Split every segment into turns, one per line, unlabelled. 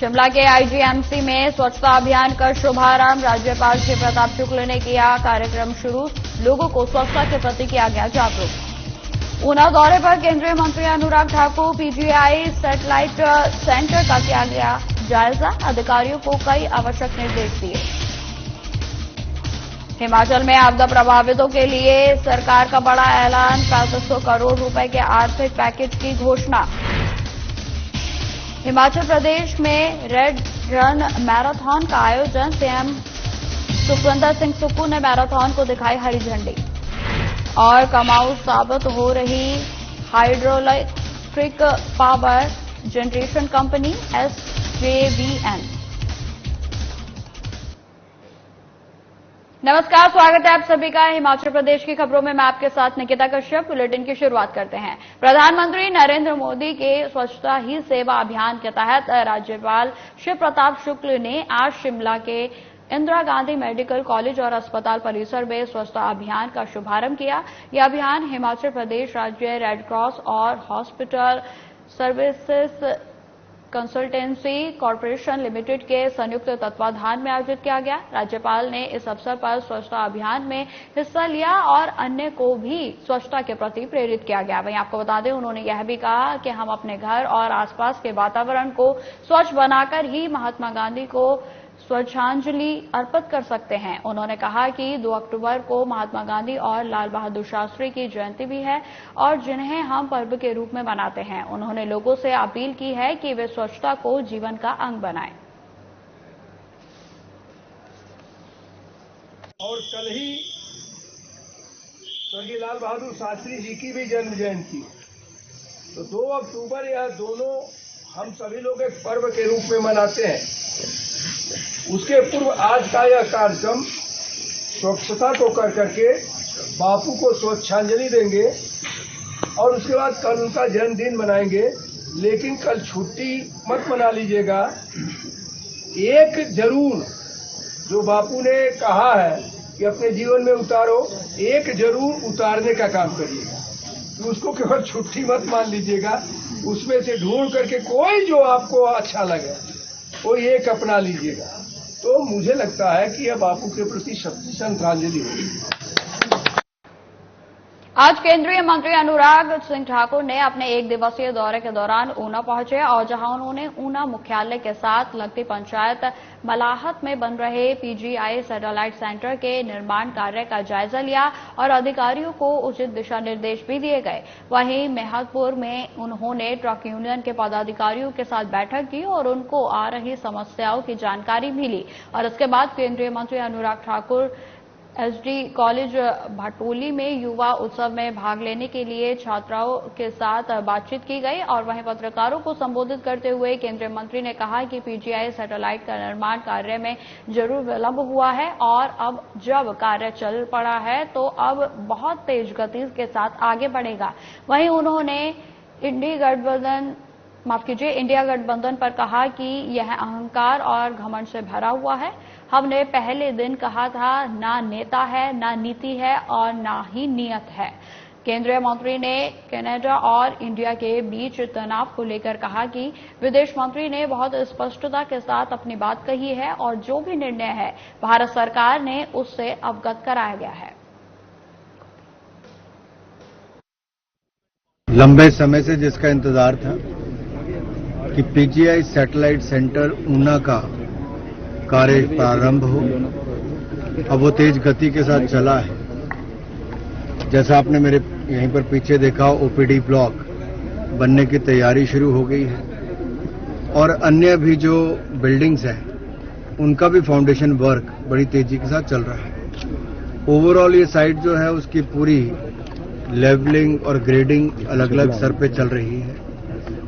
शिमला के आईजीएमसी में स्वच्छता अभियान का शुभारंभ। राज्यपाल श्री प्रताप शुक्ल ने किया कार्यक्रम शुरू। लोगों को स्वच्छता के प्रति किया गया जागरूक। ऊना दौरे पर केंद्रीय मंत्री Anurag Thakur. PGI satellite centre का किया गया जायजा। अधिकारियों को कई आवश्यक निर्देश दिए। हिमाचल में आपदा प्रभावितों के लिए सरकार का बड़ा ऐलान। 6500 करोड़ रुपए के आर्थिक पैकेज की घोषणा। हिमाचल प्रदेश में रेड रन मैराथन का आयोजन। सीएम सुखविंदर सिंह सुक्खू ने मैराथन को दिखाई हरी झंडी। और कमाऊ साबित हो रही hydroelectric power generation company SJVN। नमस्कार, स्वागत है आप सभी का हिमाचल प्रदेश की खबरों में। मैं आपके साथ निकिता कश्यप। बुलेटिन की शुरुआत करते हैं। प्रधानमंत्री नरेंद्र मोदी के स्वच्छता ही सेवा अभियान के तहत राज्यपाल श्री प्रताप शुक्ल ने आज शिमला के इंदिरा गांधी मेडिकल कॉलेज और अस्पताल परिसर में स्वच्छता अभियान का शुभारंभ किया। यह अभियान हिमाचल प्रदेश राज्य रेड क्रॉस और hospital services consultancy corporation limited के संयुक्त तत्वाधान में आयोजित किया गया। राज्यपाल ने इस अवसर पर स्वच्छता अभियान में हिस्सा लिया और अन्य को भी स्वच्छता के प्रति प्रेरित किया गया। वहीं आपको बता दें, उन्होंने यह भी कहा कि हम अपने घर और आसपास के वातावरण को स्वच्छ बनाकर ही महात्मा गांधी को स्वच्छांजलि अर्पित कर सकते हैं। उन्होंने कहा कि 2 अक्टूबर को महात्मा गांधी और लाल बहादुर शास्त्री की जयंती भी है और जिन्हें हम पर्व के रूप में मनाते हैं। उन्होंने लोगों से अपील की है कि वे स्वच्छता को जीवन का अंग बनाएं।
और कल ही स्वर्गीय लाल बहादुर शास्त्री जी की भी जन्म जयंती, तो 2 अक्टूबर यह दोनों हम सभी लोग एक पर्व के रूप में मनाते हैं। उसके पूर्व आज का यह कार्यक्रम स्वच्छता को कर करके बापू को स्वच्छांजलि देंगे और उसके बाद कल उनका जन्मदिन मनाएंगे। लेकिन कल छुट्टी मत मना लीजिएगा। एक जरूर जो बापू ने कहा है कि अपने जीवन में उतारो, एक जरूर उतारने का काम करिएगा। तो उसको केवल छुट्टी मत मान लीजिएगा। उसमें से ढूंढ करके कोई जो आपको अच्छा लगे वो एक अपना लीजिएगा। तो मुझे लगता है कि यह बापू के प्रति श्रद्धांजलि होगी।
आज केंद्रीय मंत्री अनुराग सिंह ठाकुर ने अपने 1 दिवसीय दौरे के दौरान ऊना पहुंचे और जहां उन्होंने ऊना मुख्यालय के साथ लगती पंचायत मलाहत में बन रहे पीजीआई सैटेलाइट सेंटर के निर्माण कार्य का जायजा लिया और अधिकारियों को उचित दिशा निर्देश भी दिए गए। वहीं मेहतपुर में उन्होंने ट्रक यूनियन के पदाधिकारियों के साथ बैठक की और उनको आ रही समस्याओं की जानकारी भी ली। और इसके बाद केंद्रीय मंत्री अनुराग ठाकुर SD कॉलेज भाटोली में युवा उत्सव में भाग लेने के लिए छात्राओं के साथ बातचीत की गई। और वहीं पत्रकारों को संबोधित करते हुए केंद्रीय मंत्री ने कहा कि पीजीआई सैटेलाइट का निर्माण कार्य में जरूर विलंब हुआ है और अब जब कार्य चल पड़ा है तो अब बहुत तेज गति के साथ आगे बढ़ेगा। वहीं उन्होंने इंडिया गठबंधन पर कहा कि यह अहंकार और घमंड से भरा हुआ है। हमने पहले दिन कहा था, ना नेता है, ना नीति है और ना ही नियत है। केंद्रीय मंत्री ने कनाडा और इंडिया के बीच तनाव को लेकर कहा कि विदेश मंत्री ने बहुत स्पष्टता के साथ अपनी बात कही है और जो भी निर्णय है भारत सरकार ने उससे अवगत कराया गया है।
लंबे समय से जिसका इंतजार था कि पीजीआई सैटेलाइट सेंटर ऊना का कार्य प्रारंभ हो, अब वो तेज गति के साथ चला है। जैसा आपने मेरे यहीं पर पीछे देखा, ओपीडी ब्लॉक बनने की तैयारी शुरू हो गई है और अन्य भी जो बिल्डिंग्स हैं उनका भी फाउंडेशन वर्क बड़ी तेजी के साथ चल रहा है। ओवरऑल ये साइट जो है उसकी पूरी लेवलिंग और ग्रेडिंग अलग अलग स्तर पे चल रही है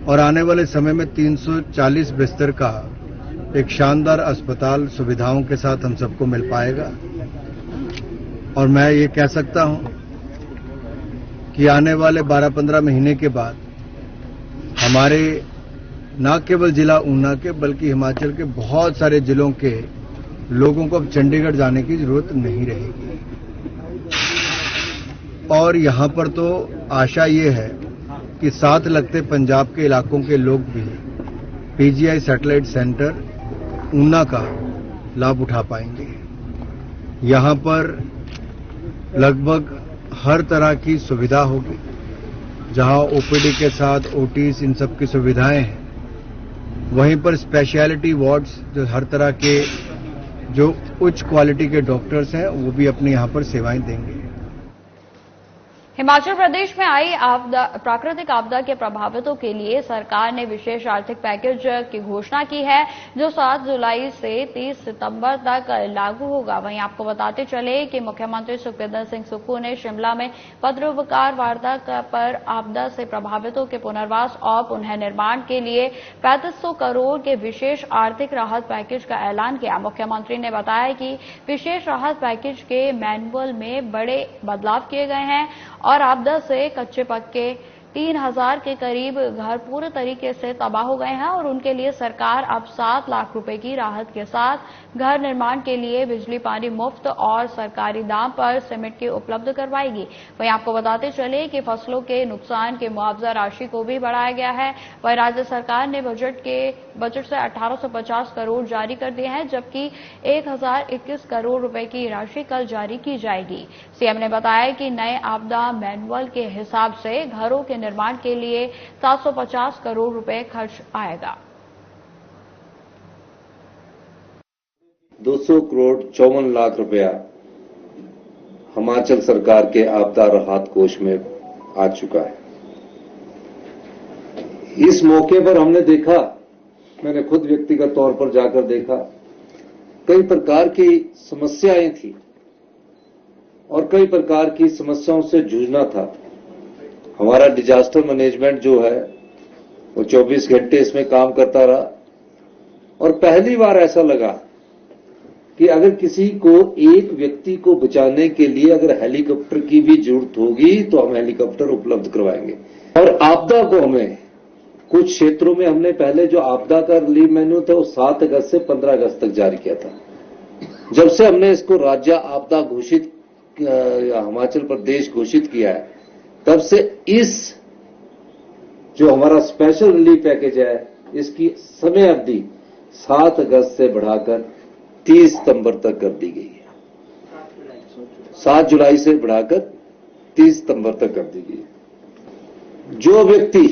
और आने वाले समय में 340 बिस्तर का एक शानदार अस्पताल सुविधाओं के साथ हम सबको मिल पाएगा। और मैं ये कह सकता हूं कि आने वाले 12-15 महीने के बाद हमारे न केवल जिला ऊना के बल्कि हिमाचल के बहुत सारे जिलों के लोगों को अब चंडीगढ़ जाने की जरूरत नहीं रहेगी। और यहां पर तो आशा ये है कि साथ लगते पंजाब के इलाकों के लोग भी पीजीआई सैटेलाइट सेंटर ऊना का लाभ उठा पाएंगे। यहां पर लगभग हर तरह की सुविधा होगी, जहां ओपीडी के साथ ओटीज इन सब की सुविधाएं हैं। वहीं पर स्पेशलिटी वार्ड्स, जो हर तरह के जो उच्च क्वालिटी के डॉक्टर्स हैं, वो भी अपने यहां पर सेवाएं देंगे।
हिमाचल प्रदेश में आई प्राकृतिक आपदा के प्रभावितों के लिए सरकार ने विशेष आर्थिक पैकेज की घोषणा की है, जो 7 जुलाई से 30 सितंबर तक लागू होगा। वहीं आपको बताते चले कि मुख्यमंत्री सुखविंदर सिंह सुक्खू ने शिमला में पत्रकार वार्ता पर आपदा से प्रभावितों के पुनर्वास और पुनः निर्माण के लिए 3500 करोड़ के विशेष आर्थिक राहत पैकेज का ऐलान किया। मुख्यमंत्री ने बताया कि विशेष राहत पैकेज के मैनुअल में बड़े बदलाव किए गए हैं और आपदा से कच्चे पक्के 3000 के करीब घर पूरे तरीके से तबाह हो गए हैं और उनके लिए सरकार अब 7 लाख रुपए की राहत के साथ घर निर्माण के लिए बिजली पानी मुफ्त और सरकारी दाम पर सीमेंट की उपलब्ध करवाएगी। वहीं आपको बताते चले कि फसलों के नुकसान के मुआवजा राशि को भी बढ़ाया गया है। वहीं राज्य सरकार ने बजट से 1850 करोड़ जारी कर दिए हैं, जबकि 1021 करोड़ रुपए की राशि कल जारी की जाएगी। सीएम ने बताया कि नए आपदा मैनुअल के हिसाब से घरों के निर्माण के लिए 750 करोड़ रुपए खर्च आएगा।
200 करोड़ 54 लाख रुपया हिमाचल सरकार के आपदा राहत कोष में आ चुका है। इस मौके पर हमने देखा, मैंने खुद व्यक्तिगत तौर पर जाकर देखा, कई प्रकार की समस्याएं थी और कई प्रकार की समस्याओं से जूझना था। हमारा डिजास्टर मैनेजमेंट जो है वो 24 घंटे इसमें काम करता रहा और पहली बार ऐसा लगा कि अगर किसी को, एक व्यक्ति को बचाने के लिए अगर हेलीकॉप्टर की भी जरूरत होगी तो हम हेलीकॉप्टर उपलब्ध करवाएंगे। और आपदा को हमें कुछ क्षेत्रों में हमने पहले जो आपदा का रिलीफ मेन्यू था वो 7 अगस्त से 15 अगस्त तक जारी किया था। जब से हमने इसको राज्य आपदा घोषित, हिमाचल प्रदेश घोषित किया है, तब से इस जो हमारा स्पेशल रिलीफ पैकेज है, इसकी समय अवधि 7 अगस्त से बढ़ाकर 30 सितंबर तक कर दी गई है। 7 जुलाई से बढ़ाकर 30 सितंबर तक कर दी गई है। जो व्यक्ति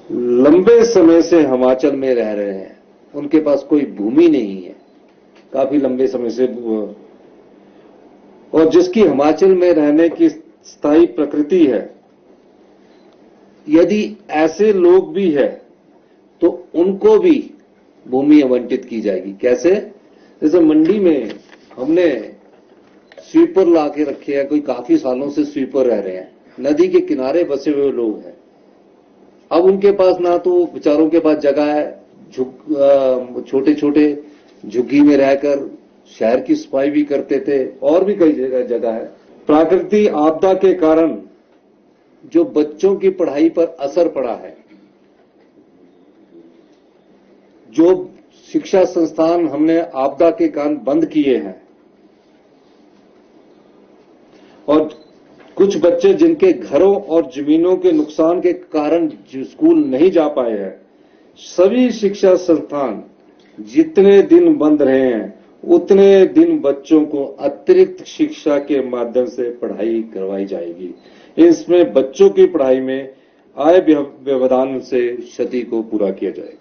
लंबे समय से हिमाचल में रह रहे हैं, उनके पास कोई भूमि नहीं है, काफी लंबे समय से, और जिसकी हिमाचल में रहने की स्थायी प्रकृति है, यदि ऐसे लोग भी हैं तो उनको भी भूमि आवंटित की जाएगी। कैसे? जैसे मंडी में हमने स्वीपर ला के रखे हैं, कोई काफी सालों से स्वीपर रह रहे हैं, नदी के किनारे बसे हुए लोग हैं। अब उनके पास ना तो बेचारों के पास जगह है, छोटे छोटे झुग्गी में रहकर शहर की सफाई भी करते थे, और भी कई जगह है। प्राकृतिक आपदा के कारण जो बच्चों की पढ़ाई पर असर पड़ा है, जो शिक्षा संस्थान हमने आपदा के कारण बंद किए हैं, और कुछ बच्चे जिनके घरों और जमीनों के नुकसान के कारण जो स्कूल नहीं जा पाए हैं, सभी शिक्षा संस्थान जितने दिन बंद रहे हैं उतने दिन बच्चों को अतिरिक्त शिक्षा के माध्यम से पढ़ाई करवाई जाएगी। इसमें बच्चों की पढ़ाई में आय व्यवधान से क्षति को पूरा किया जाएगा।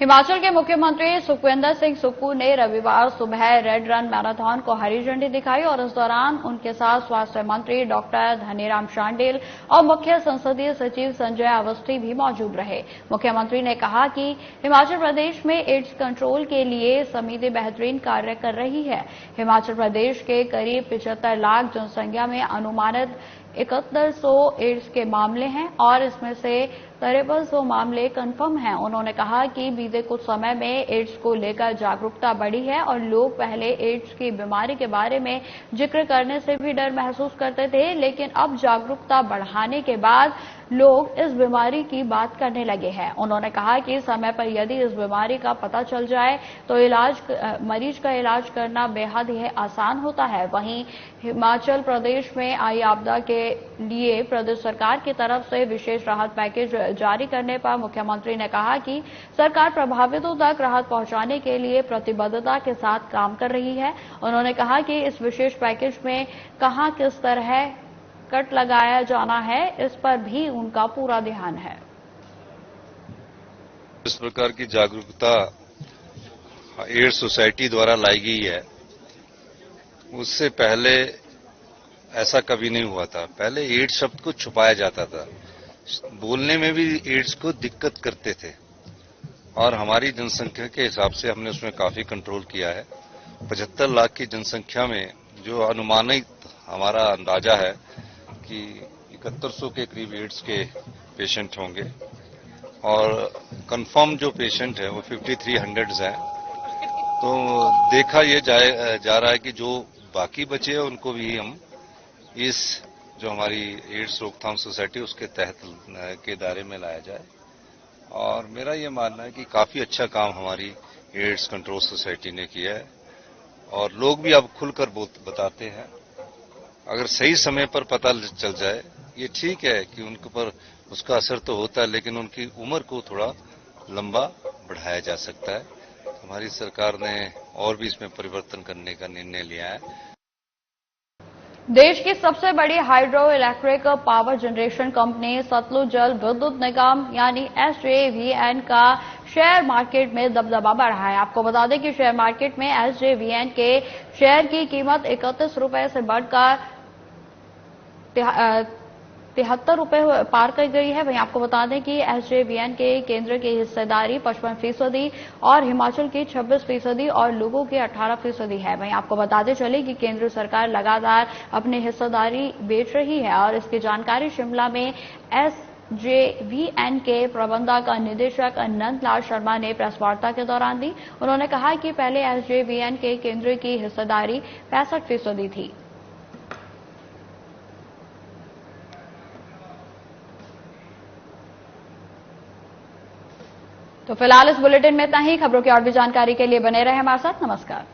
हिमाचल के मुख्यमंत्री सुखविंदर सिंह सुक्खू ने रविवार सुबह रेड रन मैराथन को हरी झंडी दिखाई और इस दौरान उनके साथ स्वास्थ्य मंत्री डॉक्टर धनीराम शांडिल और मुख्य संसदीय सचिव संजय अवस्थी भी मौजूद रहे। मुख्यमंत्री ने कहा कि हिमाचल प्रदेश में एड्स कंट्रोल के लिए समिति बेहतरीन कार्य कर रही है। हिमाचल प्रदेश के करीब 75 लाख जनसंख्या में अनुमानित 7100 एड्स के मामले हैं और इसमें से 5300 मामले कंफर्म हैं। उन्होंने कहा कि बीते कुछ समय में एड्स को लेकर जागरूकता बढ़ी है और लोग पहले एड्स की बीमारी के बारे में जिक्र करने से भी डर महसूस करते थे, लेकिन अब जागरूकता बढ़ाने के बाद लोग इस बीमारी की बात करने लगे हैं। उन्होंने कहा कि समय पर यदि इस बीमारी का पता चल जाए तो मरीज का इलाज करना बेहद ही आसान होता है। वहीं हिमाचल प्रदेश में आई आपदा के लिए प्रदेश सरकार की तरफ से विशेष राहत पैकेज जारी करने पर मुख्यमंत्री ने कहा कि सरकार प्रभावितों तक राहत पहुंचाने के लिए प्रतिबद्धता के साथ काम कर रही है। उन्होंने कहा कि इस विशेष पैकेज में कहां किस तरह कट लगाया जाना है, इस पर भी उनका पूरा ध्यान है।
इस प्रकार की जागरूकता एड्स सोसाइटी द्वारा लाई गई है, उससे पहले ऐसा कभी नहीं हुआ था। पहले एड्स शब्द को छुपाया जाता था, बोलने में भी एड्स को दिक्कत करते थे और हमारी जनसंख्या के हिसाब से हमने उसमें काफी कंट्रोल किया है। 75 लाख की जनसंख्या में जो अनुमानित हमारा अंदाजा है कि 7100 के करीब एड्स के पेशेंट होंगे और कंफर्म जो पेशेंट है वो 5300 हैं। तो देखा ये जा रहा है कि जो बाकी बचे हैं उनको भी हम इस जो हमारी एड्स रोकथाम सोसाइटी उसके तहत के दायरे में लाया जाए। और मेरा ये मानना है कि काफी अच्छा काम हमारी एड्स कंट्रोल सोसाइटी ने किया है और लोग भी अब खुलकर बताते हैं। अगर सही समय पर पता चल जाए, ये ठीक है कि उनके ऊपर उसका असर तो होता है, लेकिन उनकी उम्र को थोड़ा लंबा बढ़ाया जा सकता है। हमारी सरकार ने और भी इसमें परिवर्तन करने का निर्णय लिया है।
देश की सबसे बड़ी hydroelectric power generation company Satluj Jal Vidyut निगम यानी SJVN का शेयर मार्केट में दबदबा बढ़ा है। आपको बता दें कि शेयर मार्केट में SJVN के शेयर की कीमत 31 रुपए से बढ़कर 73 रुपए पार कर गई है। वहीं आपको बता दें कि SJVN के केंद्र की हिस्सेदारी 55% और हिमाचल की 26% और लोगों की 18% है। वहीं आपको बताते चले कि केंद्र सरकार लगातार अपनी हिस्सेदारी बेच रही है और इसकी जानकारी शिमला में SJVN के प्रबंधक निदेशक नंदलाल शर्मा ने प्रेस वार्ता के दौरान दी। उन्होंने कहा कि पहले SJVN के केंद्र की हिस्सेदारी 65% थी। तो फिलहाल इस बुलेटिन में इतना ही। खबरों की और भी जानकारी के लिए बने रहे हमारे साथ। नमस्कार।